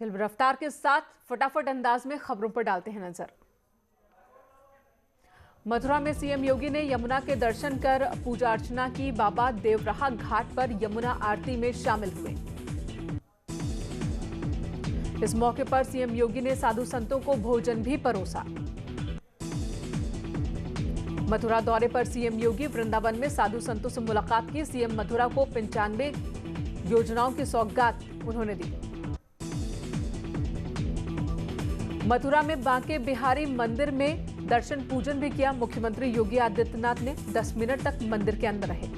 चल रफ्तार के साथ फटाफट अंदाज में खबरों पर डालते हैं नजर। मथुरा में सीएम योगी ने यमुना के दर्शन कर पूजा अर्चना की। बाबा देवराहा घाट पर यमुना आरती में शामिल हुए। इस मौके पर सीएम योगी ने साधु संतों को भोजन भी परोसा। मथुरा दौरे पर सीएम योगी वृंदावन में साधु संतों से मुलाकात की। सीएम मथुरा को 95 योजनाओं की सौगात उन्होंने दी। मथुरा में बांके बिहारी मंदिर में दर्शन पूजन भी किया। मुख्यमंत्री योगी आदित्यनाथ ने 10 मिनट तक मंदिर के अंदर रहे।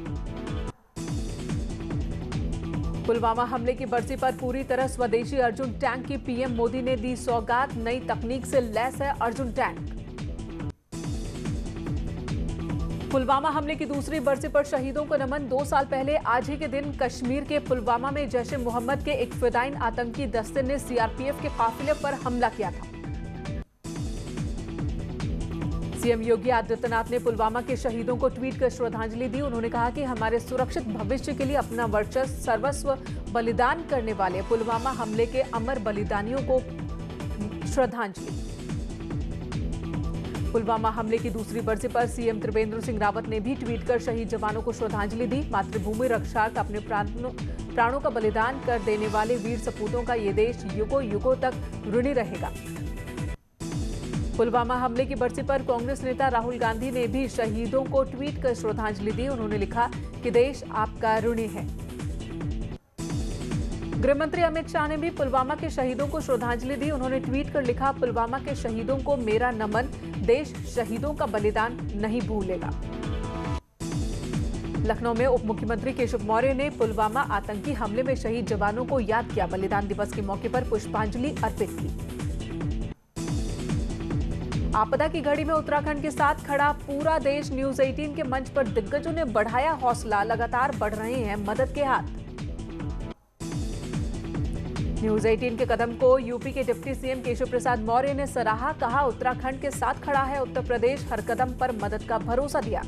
पुलवामा हमले की बरसी पर पूरी तरह स्वदेशी अर्जुन टैंक की पीएम मोदी ने दी सौगात। नई तकनीक से लैस है अर्जुन टैंक। पुलवामा हमले की दूसरी बरसी पर शहीदों को नमन। 2 साल पहले आज ही के दिन कश्मीर के पुलवामा में जैश ए मोहम्मद के एक फिदायीन आतंकी दस्ते ने सीआरपीएफ के काफिले पर हमला किया था। सीएम योगी आदित्यनाथ ने पुलवामा के शहीदों को ट्वीट कर श्रद्धांजलि दी। उन्होंने कहा कि हमारे सुरक्षित भविष्य के लिए अपना वर्चस्व सर्वस्व बलिदान करने वाले पुलवामा हमले के अमर बलिदानियों को श्रद्धांजलि। पुलवामा हमले की दूसरी बरसी पर सीएम त्रिवेंद्र सिंह रावत ने भी ट्वीट कर शहीद जवानों को श्रद्धांजलि दी। मातृभूमि रक्षार्थ अपने प्राणों का बलिदान कर देने वाले वीर सपूतों का ये देश युगों युगों तक ऋणी रहेगा। पुलवामा हमले की बरसी पर कांग्रेस नेता राहुल गांधी ने भी शहीदों को ट्वीट कर श्रद्धांजलि दी। उन्होंने लिखा कि देश आपका ऋणी है। गृहमंत्री अमित शाह ने भी पुलवामा के शहीदों को श्रद्धांजलि दी। उन्होंने ट्वीट कर लिखा, पुलवामा के शहीदों को मेरा नमन। देश शहीदों का बलिदान नहीं भूलेगा। लखनऊ में उप मुख्यमंत्री केशव मौर्य ने पुलवामा आतंकी हमले में शहीद जवानों को याद किया। बलिदान दिवस के मौके पर पुष्पांजलि अर्पित की। आपदा की घड़ी में उत्तराखंड के साथ खड़ा पूरा देश। न्यूज 18 के मंच पर दिग्गजों ने बढ़ाया हौसला। लगातार बढ़ रहे हैं मदद के हाथ। न्यूज 18 के कदम को यूपी के डिप्टी सीएम केशव प्रसाद मौर्य ने सराहा। कहा, उत्तराखंड के साथ खड़ा है उत्तर प्रदेश। हर कदम पर मदद का भरोसा दिया।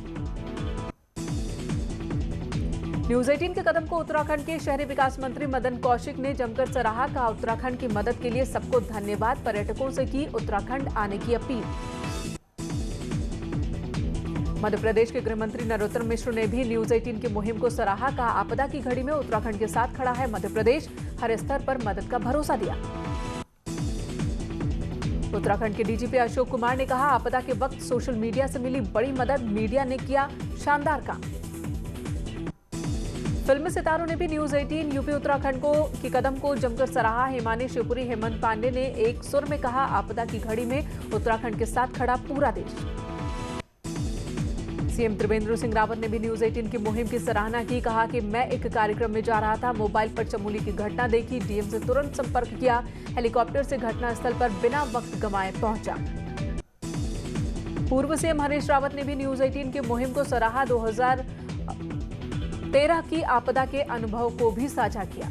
न्यूज 18 के कदम को उत्तराखंड के शहरी विकास मंत्री मदन कौशिक ने जमकर सराहा। कहा, उत्तराखंड की मदद के लिए सबको धन्यवाद। पर्यटकों से की उत्तराखंड आने की अपील। मध्य प्रदेश के गृह मंत्री नरोत्तम मिश्र ने भी न्यूज 18 की मुहिम को सराहा। कहा, आपदा की घड़ी में उत्तराखंड के साथ खड़ा है मध्य प्रदेश। हर स्तर पर मदद का भरोसा दिया। उत्तराखंड के डीजीपी अशोक कुमार ने कहा, आपदा के वक्त सोशल मीडिया से मिली बड़ी मदद। मीडिया ने किया शानदार काम। फिल्मी सितारों ने भी न्यूज 18 यूपी उत्तराखंड की कदम को जमकर सराहा। हिमानी शिवपुरी, हेमंत पांडे ने एक सुर में कहा, आपदा की घड़ी में उत्तराखंड के साथ खड़ा पूरा देश। सीएम त्रिवेंद्र सिंह रावत ने भी न्यूज 18 की मुहिम की सराहना की। कहा कि मैं एक कार्यक्रम में जा रहा था, मोबाइल पर चमोली की घटना देखी, डीएम से तुरंत संपर्क किया, हेलीकॉप्टर से घटनास्थल पर बिना वक्त गंवाए पहुंचा। पूर्व सीएम हरीश रावत ने भी न्यूज 18 की मुहिम को सराहा। 2013 की आपदा के अनुभव को भी साझा किया।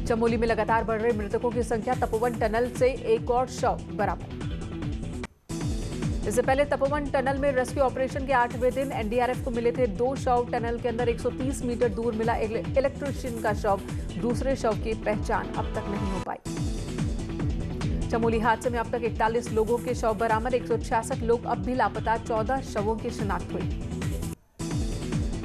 चमोली में लगातार बढ़ रहे मृतकों की संख्या। तपोवन टनल से एक और शव बरामद। इससे पहले तपोवन टनल में रेस्क्यू ऑपरेशन के 8वें दिन एनडीआरएफ को मिले थे 2 शव। टनल के अंदर 130 मीटर दूर मिला इलेक्ट्रीशियन का शव। दूसरे शव की पहचान अब तक नहीं हो पाई। चमोली हादसे में अब तक 41 लोगों के शव बरामद। 166 लोग अब भी लापता। 14 शवों की शिनाख्त हुई।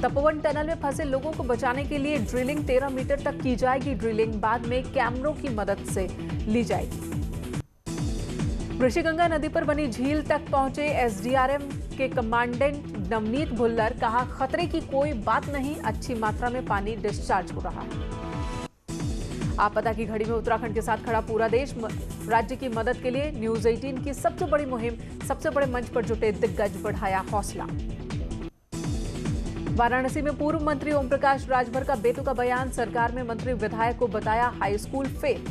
तपोवन टनल में फंसे लोगों को बचाने के लिए ड्रिलिंग 13 मीटर तक की जाएगी। ड्रिलिंग बाद में कैमरों की मदद से ली जाएगी। ऋषिगंगा नदी पर बनी झील तक पहुंचे एसडीआरएम के कमांडेंट नवनीत भुल्लर। कहा, खतरे की कोई बात नहीं, अच्छी मात्रा में पानी डिस्चार्ज हो रहा है। आपदा की घड़ी में उत्तराखंड के साथ खड़ा पूरा देश। राज्य की मदद के लिए न्यूज 18 की सबसे बड़ी मुहिम। सबसे बड़े मंच पर जुटे दिग्गज, बढ़ाया हौसला। वाराणसी में पूर्व मंत्री ओम प्रकाश राजभर का बेतुका बयान। सरकार में मंत्री विधायक को बताया हाई स्कूल फेल।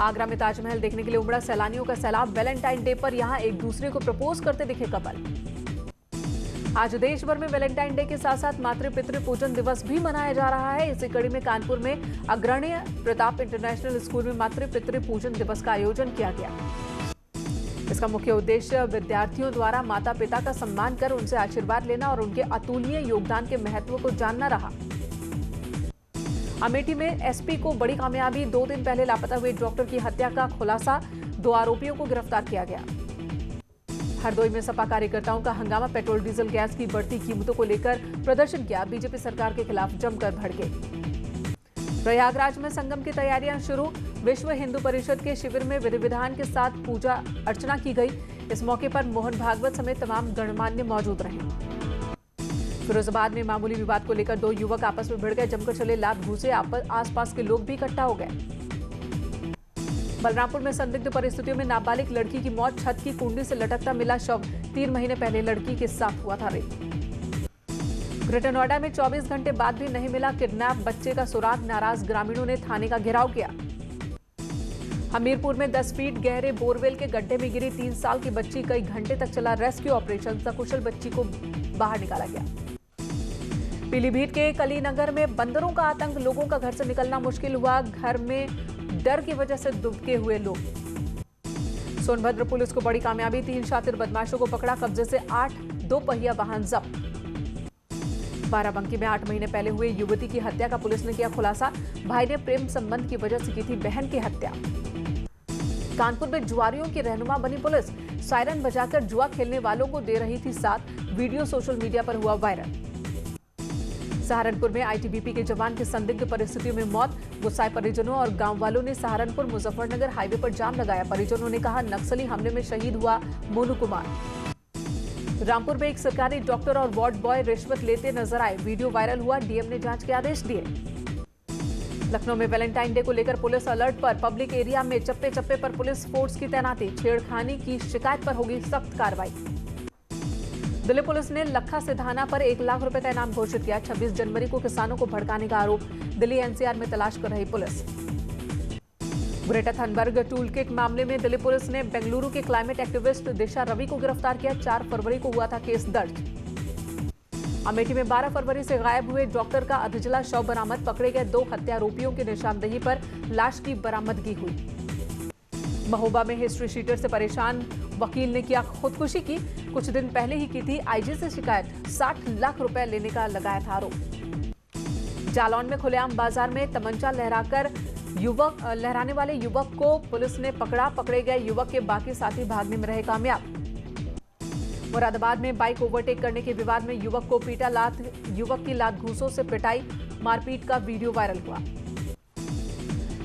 आगरा में ताजमहल देखने के लिए उमड़ा सैलानियों का सैलाब। वैलेंटाइन डे पर यहां एक दूसरे को प्रपोज करते दिखे कपल। आज देश भर में वैलेंटाइन डे के साथ साथ मातृ पितृ पूजन दिवस भी मनाया जा रहा है। इसी कड़ी में कानपुर में अग्रणीय प्रताप इंटरनेशनल स्कूल में मातृ पितृ पूजन दिवस का आयोजन किया गया। इसका मुख्य उद्देश्य विद्यार्थियों द्वारा माता पिता का सम्मान कर उनसे आशीर्वाद लेना और उनके अतुलनीय योगदान के महत्व को जानना रहा। अमेठी में एसपी को बड़ी कामयाबी, 2 दिन पहले लापता हुए डॉक्टर की हत्या का खुलासा, 2 आरोपियों को गिरफ्तार किया गया। हरदोई में सपा कार्यकर्ताओं का हंगामा, पेट्रोल डीजल गैस की बढ़ती कीमतों को लेकर प्रदर्शन किया, बीजेपी सरकार के खिलाफ जमकर भड़के। प्रयागराज में संगम की तैयारियां शुरू, विश्व हिंदू परिषद के शिविर में विधि विधान के साथ पूजा अर्चना की गई। इस मौके पर मोहन भागवत समेत तमाम गणमान्य मौजूद रहे। फिरोजाबाद में मामूली विवाद को लेकर 2 युवक आपस में भिड़ गए, जमकर चले लात घूसे, आसपास के लोग भी इकट्ठा हो गए। बलरामपुर में संदिग्ध परिस्थितियों में नाबालिग लड़की की मौत, छत की कुंडी से लटकता मिला शव, 3 महीने पहले लड़की के साथ हुआ था रेप। ग्रेटर नोएडा में 24 घंटे बाद भी नहीं मिला किडनैप बच्चे का सुराग, नाराज ग्रामीणों ने थाने का घेराव किया। हमीरपुर में 10 फीट गहरे बोरवेल के गड्ढे में गिरी 3 साल की बच्ची, कई घंटे तक चला रेस्क्यू ऑपरेशन, सकुशल बच्ची को बाहर निकाला गया। पीलीभीत के कलीनगर में बंदरों का आतंक, लोगों का घर से निकलना मुश्किल हुआ, घर में डर की वजह से दुबके हुए लोग। सोनभद्र पुलिस को बड़ी कामयाबी, 3 शातिर बदमाशों को पकड़ा, कब्जे से 8 2 पहिया वाहन जब्त। बाराबंकी में 8 महीने पहले हुए युवती की हत्या का पुलिस ने किया खुलासा, भाई ने प्रेम संबंध की वजह से की थी बहन की हत्या। कानपुर में जुआरियों की रहनुमा बनी पुलिस, सायरन बजाकर जुआ खेलने वालों को दे रही थी साथ, वीडियो सोशल मीडिया पर हुआ वायरल। सहारनपुर में आईटीबीपी के जवान की संदिग्ध परिस्थितियों में मौत, गुस्साए परिजनों और गांव वालों ने सहारनपुर मुजफ्फरनगर हाईवे पर जाम लगाया। परिजनों ने कहा, नक्सली हमले में शहीद हुआ मोनू कुमार। रामपुर में एक सरकारी डॉक्टर और वार्ड बॉय रिश्वत लेते नजर आए, वीडियो वायरल हुआ, डीएम ने जांच के आदेश दिए। लखनऊ में वैलेंटाइन डे को लेकर पुलिस अलर्ट पर, पब्लिक एरिया में चप्पे चप्पे पर पुलिस फोर्स की तैनाती, छेड़खानी की शिकायत पर होगी सख्त कार्रवाई। दिल्ली पुलिस ने लखा सिधाना पर 1 लाख रुपए का इनाम घोषित किया, 26 जनवरी को किसानों को भड़काने का आरोप, दिल्ली एनसीआर में तलाश कर रही police. Greater Thunberg tool kit मामले में दिल्ली पुलिस ने बेंगलुरु के क्लाइमेट एक्टिविस्ट दिशा रवि को गिरफ्तार किया, 4 फरवरी को हुआ था केस दर्ज। अमेठी में 12 फरवरी से गायब हुए डॉक्टर का अधजला शव बरामद, पकड़े गए 2 हत्यारोपियों की निशानदेही पर लाश की बरामदगी हुई। महोबा में हिस्ट्री शीटर से परेशान वकील ने किया खुदकुशी की, कुछ दिन पहले ही की थी आईजी से शिकायत, 60 लाख रुपए लेने का लगाया था आरोप। जालौन में खुलेआम बाजार में तमंचा लहराने वाले युवक को पुलिस ने पकड़ा, पकड़े गए युवक के बाकी साथी भागने में रहे कामयाब। मुरादाबाद में बाइक ओवरटेक करने के विवाद में युवक को पीटा, युवक की लात घूंसों से पिटाई, मारपीट का वीडियो वायरल हुआ।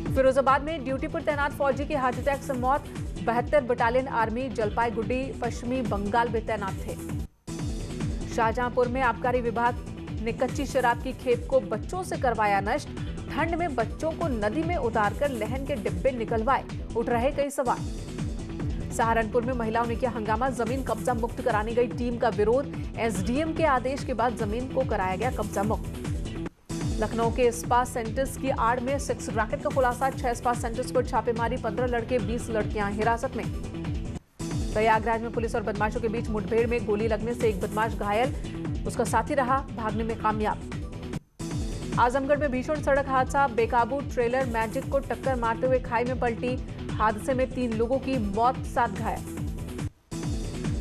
फिरोजाबाद में ड्यूटी पर तैनात फौजी की हार्ट अटैक से मौत, 72 बटालियन आर्मी जलपाईगुड़ी पश्चिमी बंगाल में तैनात थे। शाहजहांपुर में आबकारी विभाग ने कच्ची शराब की खेप को बच्चों से करवाया नष्ट, ठंड में बच्चों को नदी में उतारकर लहन के डिब्बे निकलवाए, उठ रहे कई सवाल। सहारनपुर में महिलाओं ने किया हंगामा, जमीन कब्जा मुक्त कराने गई टीम का विरोध, एसडीएम के आदेश के बाद जमीन को कराया गया कब्जा मुक्त। लखनऊ के स्पा सेंटर्स की आड़ में सेक्स रैकेट का खुलासा, 6 स्पा सेंटर्स पर छापेमारी, 15 लड़के 20 लड़कियां हिरासत में। प्रयागराज में पुलिस और बदमाशों के बीच मुठभेड़ में गोली लगने से एक बदमाश घायल, उसका साथी रहा भागने में कामयाब। आजमगढ़ में भीषण सड़क हादसा, बेकाबू ट्रेलर मैजिक को टक्कर मारते हुए खाई में पलटी, हादसे में 3 लोगों की मौत, 7 घायल।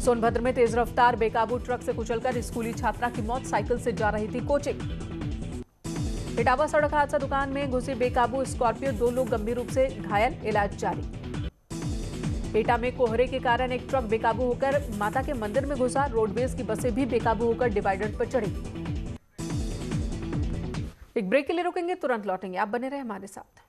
सोनभद्र में तेज रफ्तार बेकाबू ट्रक से कुचलकर स्कूली छात्रा की मौत, साइकिल से जा रही थी कोचिंग। इटावा सड़क हादसा, दुकान में घुसी बेकाबू स्कॉर्पियो, 2 लोग गंभीर रूप से घायल, इलाज जारी। एटा में कोहरे के कारण एक ट्रक बेकाबू होकर माता के मंदिर में घुसा, रोडवेज की बसें भी बेकाबू होकर डिवाइडर पर चढ़ी। एक ब्रेक के लिए रुकेंगे, तुरंत लौटेंगे, आप बने रहे हमारे साथ।